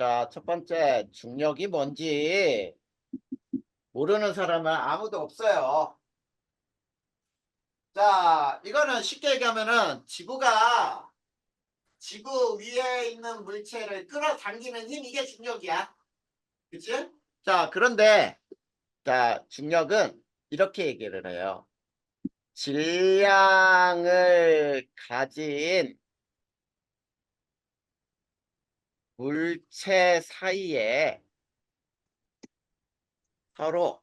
자, 첫 번째, 중력이 뭔지 모르는 사람은 아무도 없어요. 자, 이거는 쉽게 얘기하면은 지구 위에 있는 물체를 끌어당기는 힘, 이게 중력이야. 그치? 자, 그런데, 자, 중력은 이렇게 얘기를 해요. 질량을 가진 물체 사이에 서로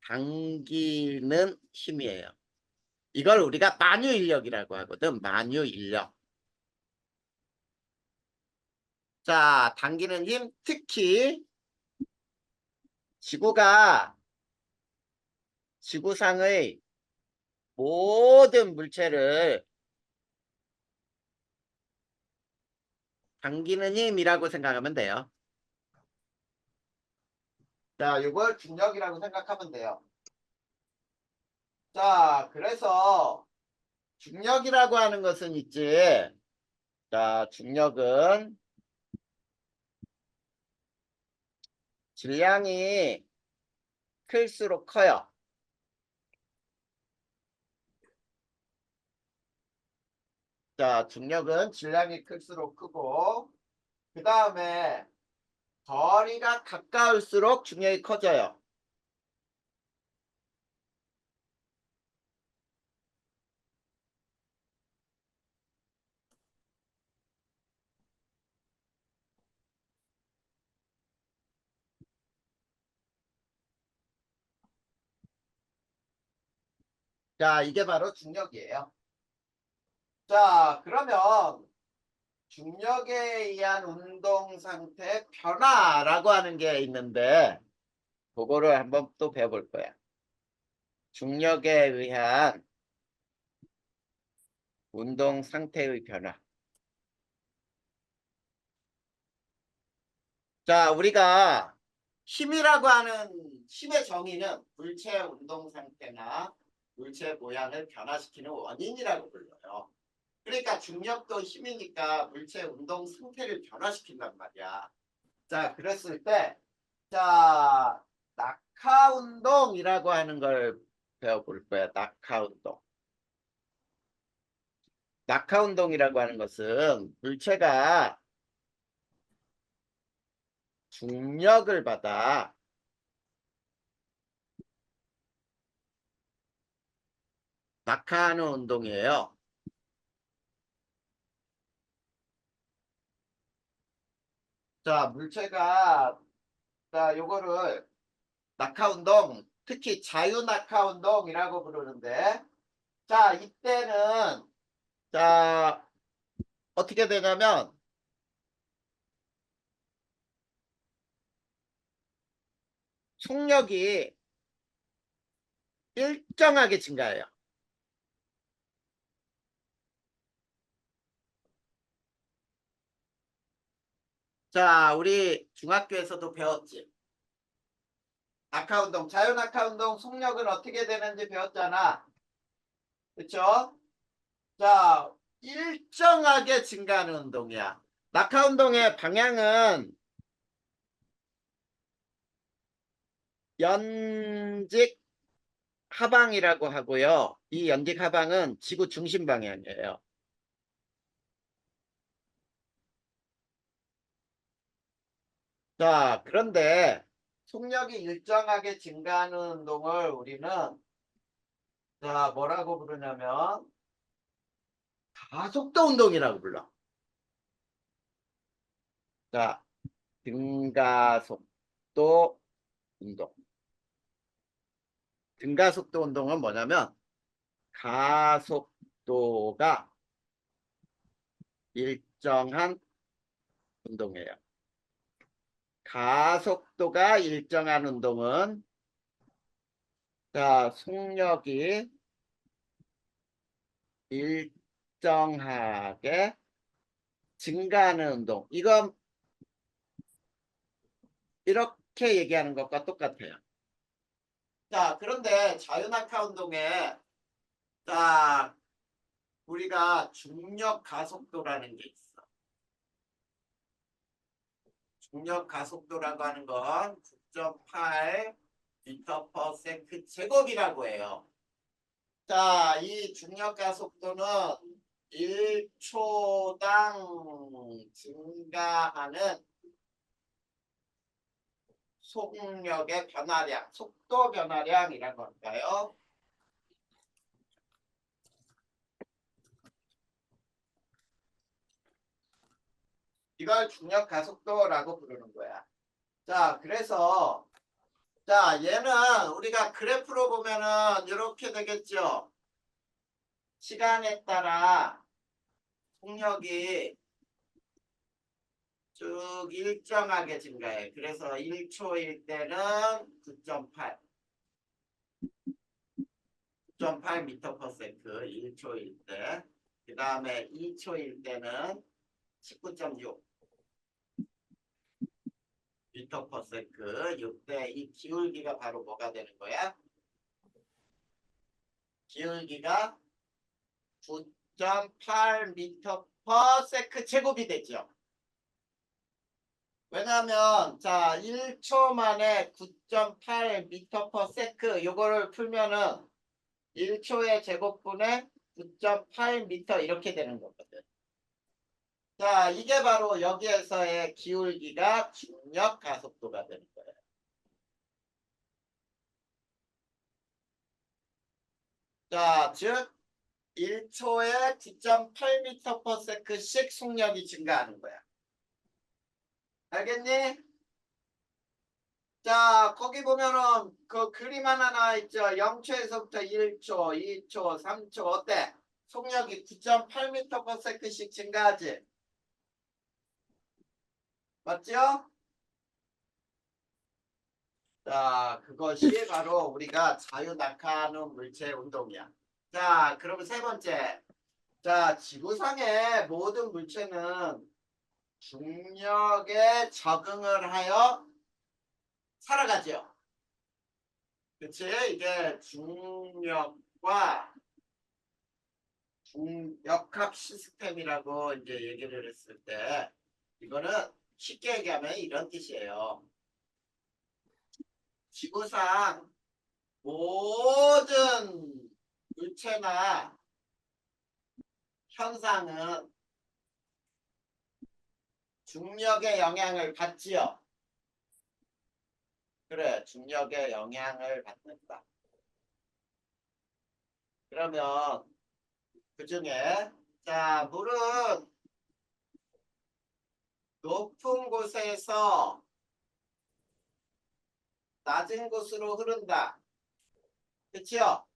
당기는 힘이에요. 이걸 우리가 만유인력이라고 하거든. 만유인력. 자, 당기는 힘, 특히 지구가 지구상의 모든 물체를 당기는 힘이라고 생각하면 돼요. 자, 이걸 중력이라고 생각하면 돼요. 자, 그래서 중력이라고 하는 것은 있지. 자, 중력은 질량이 클수록 커요. 자, 중력은 질량이 클수록 크고, 그 다음에 거리가 가까울수록 중력이 커져요. 자, 이게 바로 중력이에요. 자, 그러면 중력에 의한 운동 상태 변화라고 하는 게 있는데, 그거를 한번 또 배워볼 거야. 중력에 의한 운동 상태의 변화. 자, 우리가 힘이라고 하는 힘의 정의는 물체의 운동 상태나 물체 모양을 변화시키는 원인이라고 불러요. 그러니까 중력도 힘이니까 물체의 운동 상태를 변화시킨단 말이야. 자, 그랬을 때, 자, 낙하 운동이라고 하는 걸 배워볼 거야. 낙하 운동. 낙하 운동이라고 하는 것은 물체가 중력을 받아 낙하하는 운동이에요. 자, 물체가, 자, 요거를 낙하 운동, 특히 자유 낙하 운동이라고 부르는데, 자, 이때는, 자, 어떻게 되냐면, 속력이 일정하게 증가해요. 자, 우리 중학교에서도 배웠지. 낙하 운동, 자유 낙하 운동 속력은 어떻게 되는지 배웠잖아. 그쵸? 자, 일정하게 증가하는 운동이야. 낙하 운동의 방향은 연직 하방이라고 하고요. 이 연직 하방은 지구 중심 방향이에요. 자, 그런데 속력이 일정하게 증가하는 운동을 우리는 자, 뭐라고 부르냐면 가속도 운동이라고 불러. 자, 등가속도 운동. 등가속도 운동은 뭐냐면 가속도가 일정한 운동이에요. 가속도가 일정한 운동은 자, 속력이 일정하게 증가하는 운동. 이건 이렇게 얘기하는 것과 똑같아요. 자, 그런데 자유낙하 운동에 자, 우리가 중력 가속도라는 게 있어. 중력 가속도라고 하는 건 9.8 미터 퍼 세컨드 제곱이라고 해요. 자, 이 중력 가속도는 1초당 증가하는 속력의 변화량, 속도 변화량이라고 할까요? 이걸 중력 가속도라고 부르는 거야. 자, 그래서 자, 얘는 우리가 그래프로 보면은 이렇게 되겠죠. 시간에 따라 속력이 쭉 일정하게 증가해. 그래서 1초일 때는 9.8, 9.8 미터 퍼 세컨드 1초일 때. 그 다음에 2초일 때는 19.6 미터 퍼 세컨드. 이때 이 기울기가 바로 뭐가 되는 거야? 기울기가 9.8 미터 퍼 세컨드 제곱이 되죠. 왜냐하면 자 1초 만에 9.8 미터 퍼 세컨드 요거를 풀면은 1초의 제곱분에 9.8 미터 이렇게 되는 거거든. 자 이게 바로 여기에서의 기울기가 중력 가속도가 되는 거예요. 자 즉 1초에 9.8 미터 퍼 세컨드씩 속력이 증가하는 거야. 알겠니? 자, 거기 보면은 그 그림 하나 나와 있죠. 0초에서부터 1초, 2초, 3초 어때? 속력이 9.8m per second씩 증가하지. 맞죠? 자, 그것이 바로 우리가 자유낙하하는 물체의 운동이야. 자, 그럼 세 번째. 자, 지구상의 모든 물체는 중력에 적응을 하여 살아가죠. 그치? 이게 중력과 중역학 시스템이라고 이제 얘기를 했을 때 이거는 쉽게 얘기하면 이런 뜻이에요. 지구상 모든 물체나 현상은 중력의 영향을 받지요. 그래, 중력의 영향을 받는다. 그러면 그 중에 자 물은 높은 곳에서 낮은 곳으로 흐른다. 그치요?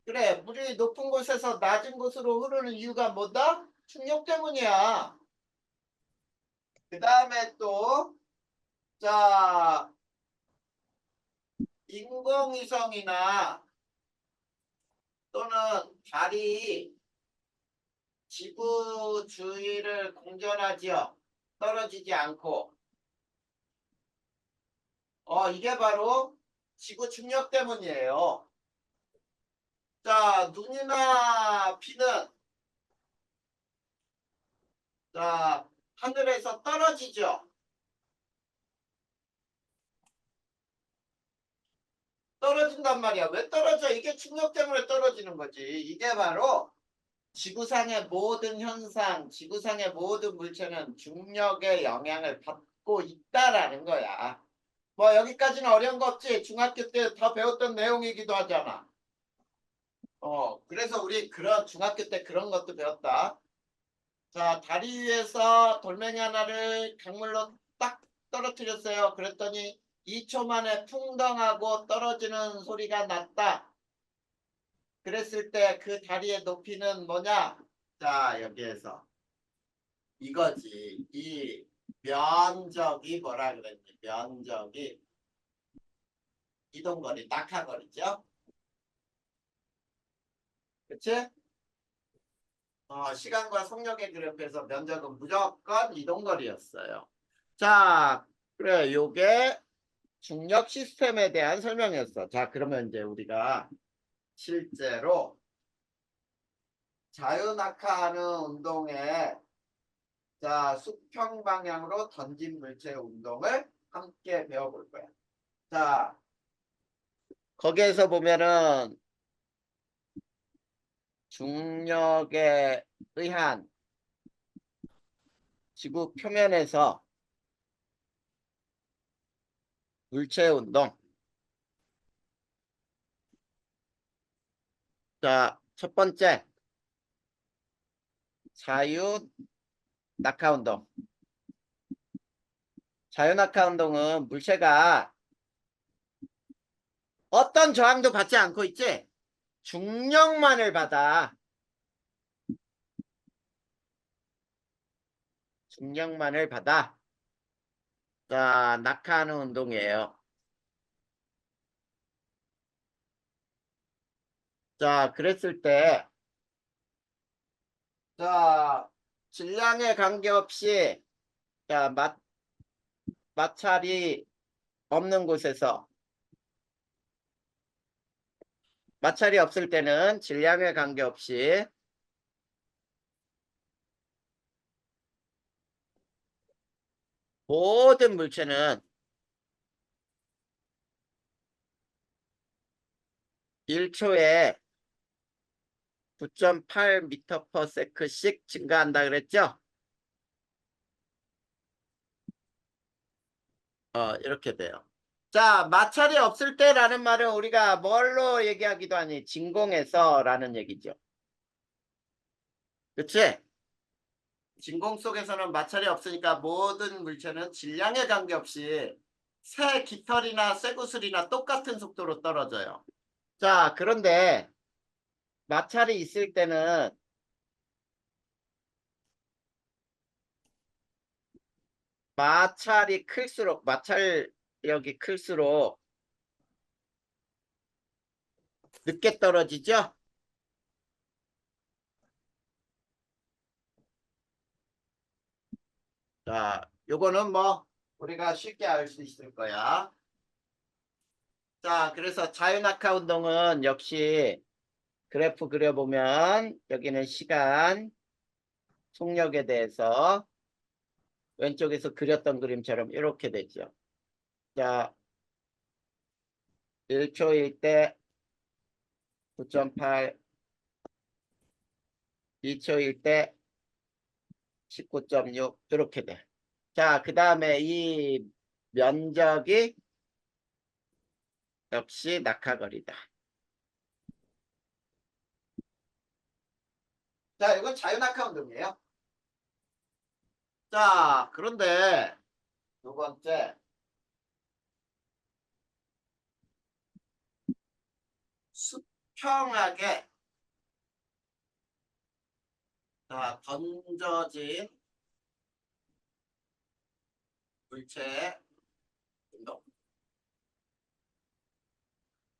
그래, 물이 높은 곳에서 낮은 곳으로 흐르는 이유가 뭐다? 중력 때문이야. 그 다음에 또, 자, 인공위성이나 또는 달이 지구 주위를 공전하지요. 떨어지지 않고. 이게 바로 지구 중력 때문이에요. 자, 눈이나 비는 자, 하늘에서 떨어지죠. 떨어진단 말이야. 왜 떨어져? 이게 중력 때문에 떨어지는 거지. 이게 바로 지구상의 모든 현상, 지구상의 모든 물체는 중력의 영향을 받고 있다라는 거야. 뭐 여기까지는 어려운 거 없지. 중학교 때 다 배웠던 내용이기도 하잖아. 그래서 우리 그런 중학교 때 그런 것도 배웠다. 자, 다리 위에서 돌멩이 하나를 강물로 딱 떨어뜨렸어요. 그랬더니 2초 만에 풍덩하고 떨어지는 소리가 났다. 그랬을 때 그 다리의 높이는 뭐냐? 자, 여기에서 이거지. 이 면적이 뭐라 그랬니? 면적이 이동거리, 낙하거리죠? 그치? 시간과 속력의 그래프에서 면적은 무조건 이동거리였어요. 자, 그래, 요게 중력 시스템에 대한 설명이었어. 자, 그러면 이제 우리가 실제로 자유낙하하는 운동에 자, 수평 방향으로 던진 물체의 운동을 함께 배워볼 거야. 자, 거기에서 보면은 중력에 의한 지구 표면에서 물체의 운동. 자, 첫 번째, 자유 낙하 운동. 자유 낙하 운동은 물체가 어떤 저항도 받지 않고 있지? 중력만을 받아. 중력만을 받아. 자, 낙하하는 운동이에요. 자, 그랬을 때, 자, 질량에 관계없이, 자, 마찰이 없는 곳에서, 마찰이 없을 때는 질량에 관계없이 모든 물체는 1초에 9.8m/s씩 증가한다 그랬죠? 이렇게 돼요. 자, 마찰이 없을 때라는 말은 우리가 뭘로 얘기하기도 하니? 진공에서라는 얘기죠. 그치? 진공 속에서는 마찰이 없으니까 모든 물체는 질량에 관계없이 새 깃털이나 쇠구슬이나 똑같은 속도로 떨어져요. 자, 그런데 마찰이 있을 때는 마찰력이 클수록 늦게 떨어지죠? 자, 요거는 뭐 우리가 쉽게 알 수 있을 거야. 자, 그래서 자유낙하 운동은 역시 그래프 그려보면 여기는 시간, 속력에 대해서 왼쪽에서 그렸던 그림처럼 이렇게 되죠. 자, 1초일 때 9.8, 2초일 때 19.6 이렇게 돼. 자, 그 다음에 이 면적이 역시 낙하거리다. 자, 이건 자유낙하 운동이에요. 자, 그런데 두 번째, 수평하게 던져진 물체의 운동.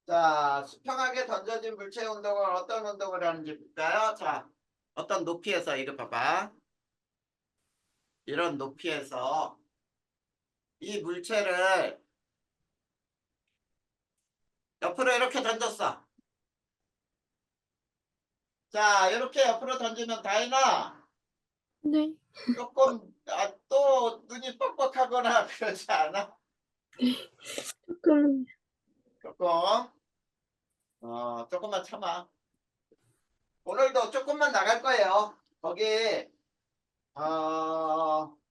자, 수평하게 던져진 물체의 운동은 어떤 운동을 하는지 볼까요? 자, 어떤 높이에서 이거 봐봐. 이런 높이에서 이 물체를 옆으로 이렇게 던졌어. 자, 이렇게 옆으로 던지면 다이나 네. 조금 또 눈이 뻑뻑하거나 그러지 않아? 조금. 조금 조금만 참아. 오늘도 조금만 나갈 거예요. 거기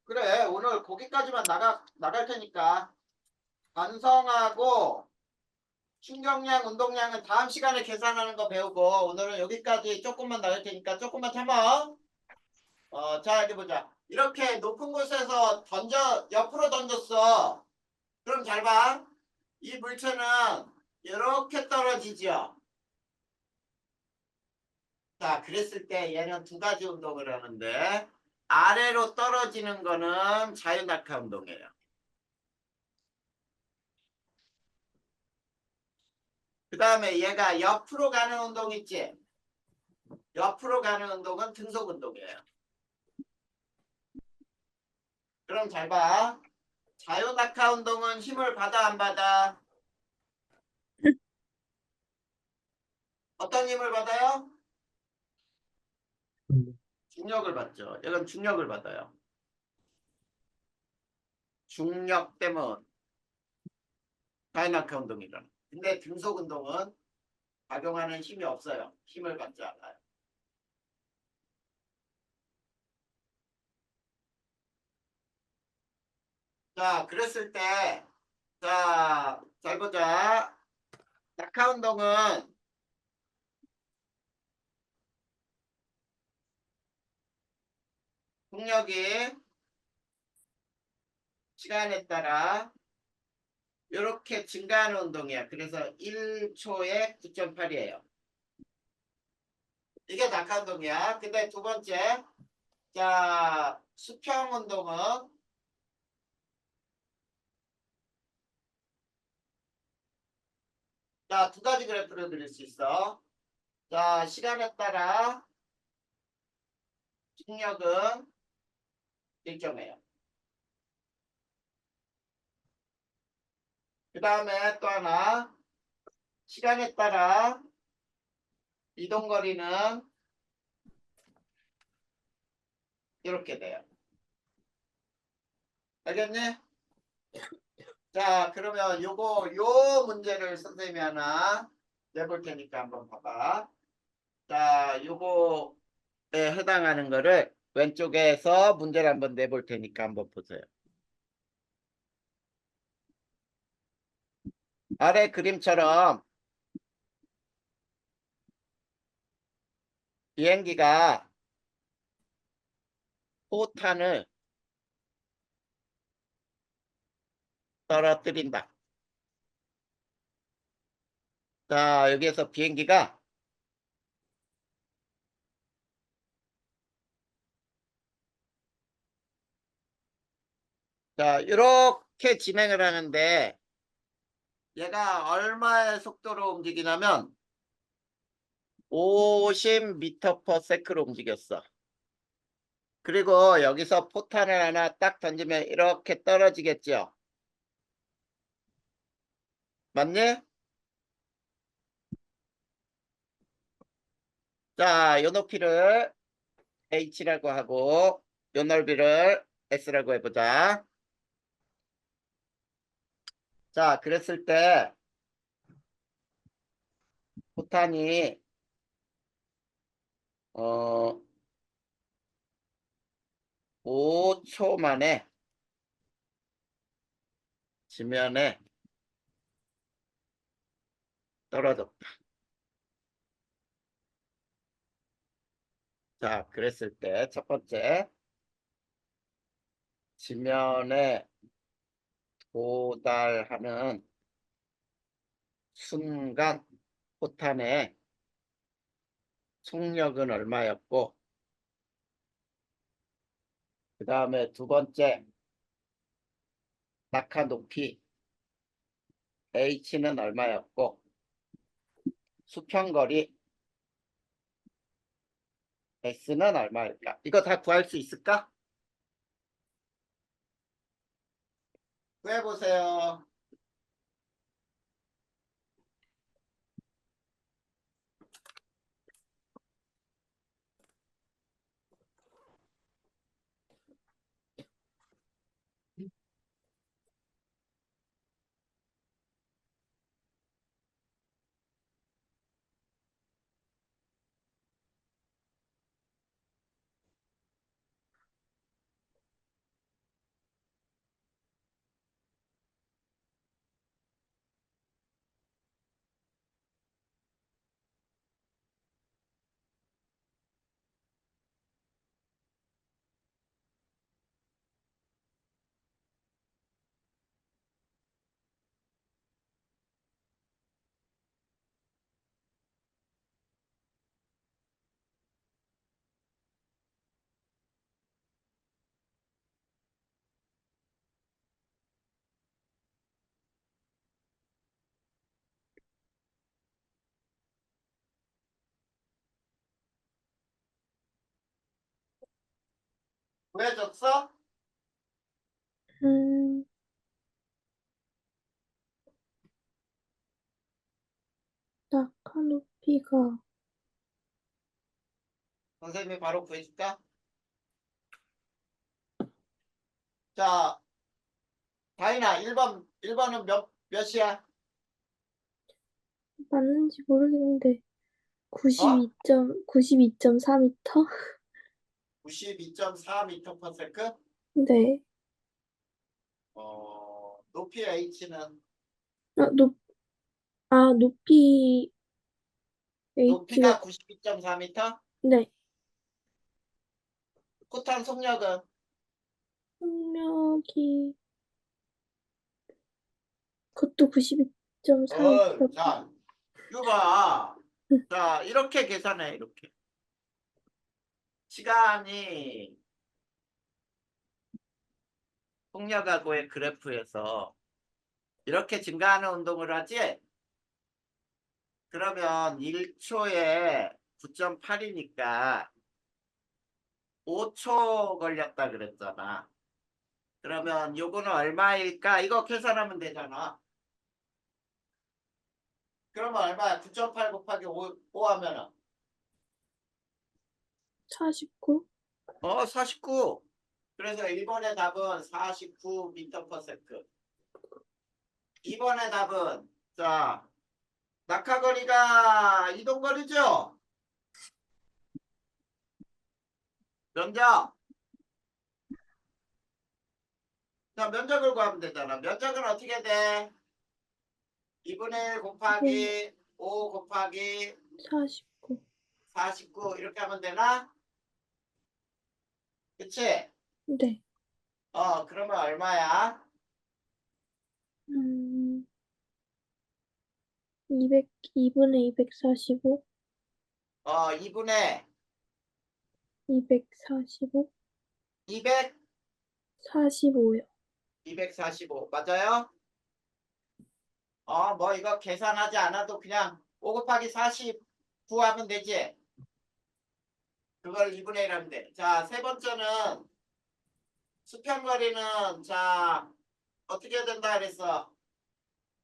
그래, 오늘 거기까지만 나갈 테니까 반성하고 충격량, 운동량은 다음 시간에 계산하는 거 배우고 오늘은 여기까지 조금만 나갈 테니까 조금만 참아. 자, 이제 보자. 이렇게 높은 곳에서 옆으로 던졌어. 그럼 잘 봐. 이 물체는 이렇게 떨어지죠. 자, 그랬을 때 얘는 두 가지 운동을 하는데 아래로 떨어지는 거는 자유낙하 운동이에요. 그 다음에 얘가 옆으로 가는 운동 있지? 옆으로 가는 운동은 등속 운동이에요. 그럼 잘 봐. 자유낙하 운동은 힘을 받아 안 받아? 어떤 힘을 받아요? 중력을 받죠. 이건 중력을 받아요. 중력 때문 다이나믹 운동이 일어나. 근데 등속 운동은 작용하는 힘이 없어요. 힘을 받지 않아요. 자, 그랬을 때, 자, 잘 보자. 낙하 운동은 속력이 시간에 따라 이렇게 증가하는 운동이야. 그래서 1초에 9.8이에요. 이게 낙하 운동이야. 근데 두 번째, 자, 수평 운동은 자, 두 가지 그래프를 그릴 수 있어. 자, 시간에 따라 속력은 일정해요. 그 다음에 또 하나, 시간에 따라 이동거리는 이렇게 돼요. 알겠니? 자, 그러면 요 문제를 선생님이 하나 내볼 테니까 한번 봐봐. 자, 요거에 해당하는 거를 왼쪽에서 문제를 한번 내볼 테니까 한번 보세요. 아래 그림처럼 비행기가 포탄을 떨어뜨린다. 자, 여기에서 비행기가 자, 이렇게 진행을 하는데 얘가 얼마의 속도로 움직이냐면 50m/s로 움직였어. 그리고 여기서 포탄을 하나 딱 던지면 이렇게 떨어지겠죠. 맞니? 자, 요 높이를 h라고 하고 요 넓이를 s라고 해보자. 자, 그랬을 때 포탄이 5초 만에 지면에 떨어졌다. 자, 그랬을 때 첫 번째 지면에 도달하는 순간 포탄의 속력은 얼마였고, 그 다음에 두 번째 낙하 높이 h는 얼마였고, 수평거리 s는 얼마일까? 이거 다 구할 수 있을까? 구해보세요. 구해줬어? 음, 낙하 높이가 선생님이 바로 구해줄까? 자, 다인아, 1번은 몇이야? 맞는지 모르겠는데, 어? 92.4m? 92.4m/s? 네. 높이 H는? 아, 높이 H가, 높이가 92.4m? 네. 쿠탄 속력은? 속력이, 그것도 92.4m. 자, 이거 봐. 자, 이렇게 계산해, 이렇게. 시간이 속력하고의 그래프에서 이렇게 증가하는 운동을 하지? 그러면 1초에 9.8이니까 5초 걸렸다 그랬잖아. 그러면 요거는 얼마일까? 이거 계산하면 되잖아. 그러면 얼마야? 9.8 곱하기 5 하면은 49? 49. 그래서 1번의 답은 49m/s. 2번의 답은 자, 낙하거리가 이동거리죠? 면적. 자, 면적을 구하면 되잖아. 면적은 어떻게 돼? 2분의 1 네. 곱하기 5 곱하기 49. 49 이렇게 하면 되나? 그치? 네. 그러면 얼마야? 음, 2분의 245? 2분의 245? 200, 45요. 245 맞아요? 뭐 이거 계산하지 않아도 그냥 5 곱하기 49 하면 되지? 그걸 2분의 1 하면 돼. 자, 세 번째는 수평거리는 자, 어떻게 된다 그랬어?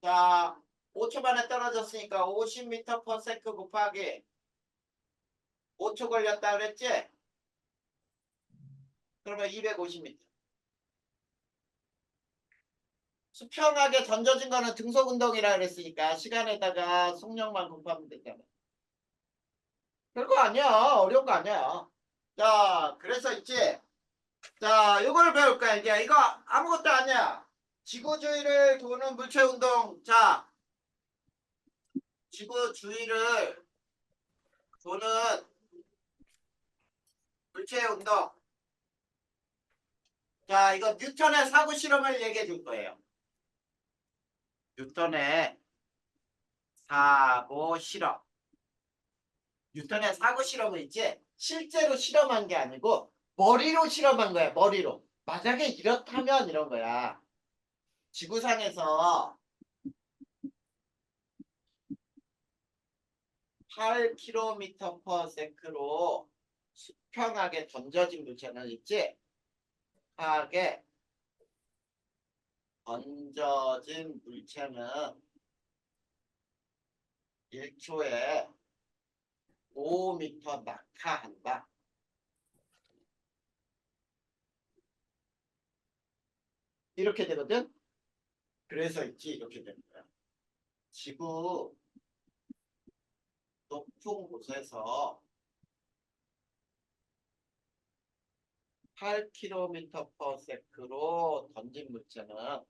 자, 5초 만에 떨어졌으니까 50m/s 곱하기 5초 걸렸다 그랬지? 그러면 250m. 수평하게 던져진 거는 등속 운동이라 그랬으니까 시간에다가 속력만 곱하면 되잖아. 별거 아니야. 어려운 거 아니야. 자, 그래서 있지. 자, 이걸 배울 거야. 이제 이거 아무것도 아니야. 지구 주위를 도는 물체 운동. 자, 지구 주위를 도는 물체 운동. 자, 이거 뉴턴의 사고 실험을 얘기해 줄 거예요. 뉴턴의 사고 실험. 뉴턴의 사고 실험은 있지 실제로 실험한 게 아니고 머리로 실험한 거야. 머리로. 만약에 이렇다면 이런 거야. 지구상에서 8km/s로 수평하게 던져진 물체는 있지. 하게 던져진 물체는 1초에 5m 낙하한다. 이렇게 되거든. 그래서 있지 이렇게 되는 거야. 지구 높은 곳에서 8km/s로 던진 물체는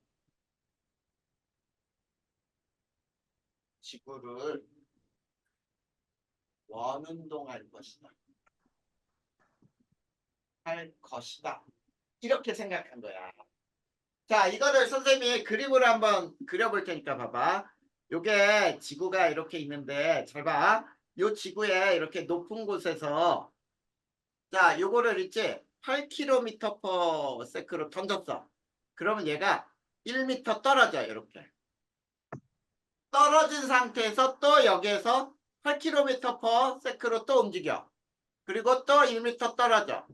지구를 원운동할 것이다. 할 것이다. 이렇게 생각한 거야. 자, 이거를 선생님이 그림으로 한번 그려볼 테니까 봐봐. 요게 지구가 이렇게 있는데 잘 봐. 요 지구에 이렇게 높은 곳에서 자, 요거를 있지 8km/s로 던졌어. 그러면 얘가 1m 떨어져 이렇게. 떨어진 상태에서 또 여기에서 8km/s로 또 움직여. 그리고 또 1m 떨어져.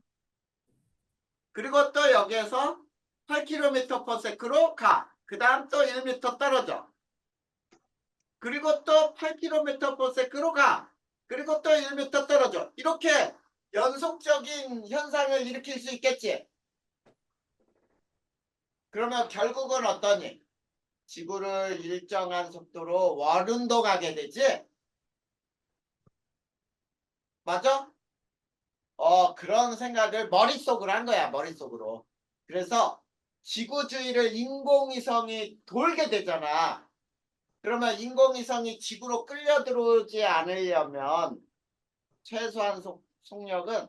그리고 또 여기에서 8km/s로 가. 그 다음 또 1m 떨어져. 그리고 또 8km/s로 가. 그리고 또 1m 떨어져. 이렇게 연속적인 현상을 일으킬 수 있겠지. 그러면 결국은 어떠니? 지구를 일정한 속도로 원운동하게 되지? 맞아? 그런 생각을 머릿속으로 한 거야, 머릿속으로. 그래서 지구 주위를 인공위성이 돌게 되잖아. 그러면 인공위성이 지구로 끌려 들어오지 않으려면 최소한 속력은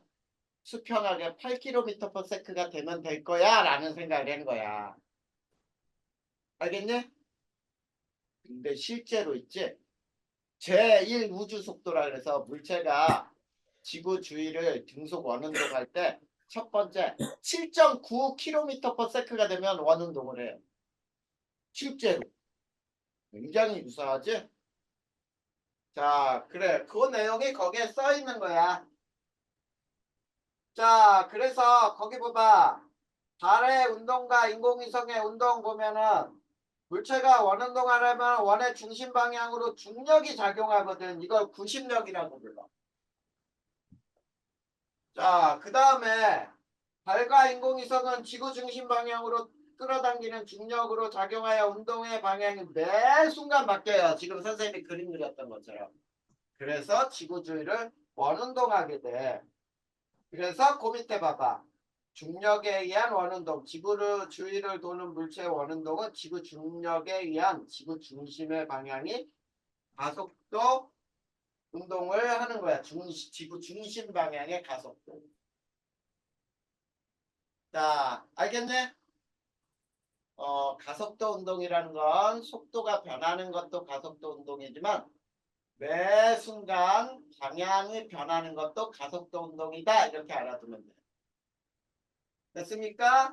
수평하게 8km/s가 되면 될 거야 라는 생각을 한 거야. 알겠니? 근데 실제로 있지? 제1 우주 속도라 그래서 물체가 지구 주위를 등속 원운동할 때 첫 번째 7.9km/s가 되면 원운동을 해요. 실제로. 굉장히 유사하지? 자, 그래. 그 내용이 거기에 써 있는 거야. 자, 그래서 거기 봐봐. 달의 운동과 인공위성의 운동 보면은 물체가 원운동하려면 원의 중심 방향으로 중력이 작용하거든. 이걸 구심력이라고 불러. 자, 그 다음에 달과 인공위성은 지구 중심 방향으로 끌어당기는 중력으로 작용하여 운동의 방향이 매 순간 바뀌어요. 지금 선생님이 그림 그렸던 것처럼. 그래서 지구 주위를 원운동하게 돼. 그래서 그 밑에 봐봐. 중력에 의한 원운동, 지구를 주위를 도는 물체의 원운동은 지구 중력에 의한 지구 중심의 방향이 가속도 운동을 하는 거야. 지구 중심 방향의 가속도. 자, 알겠니? 가속도 운동이라는 건 속도가 변하는 것도 가속도 운동이지만 매 순간 방향이 변하는 것도 가속도 운동이다. 이렇게 알아두면 돼. 됐습니까?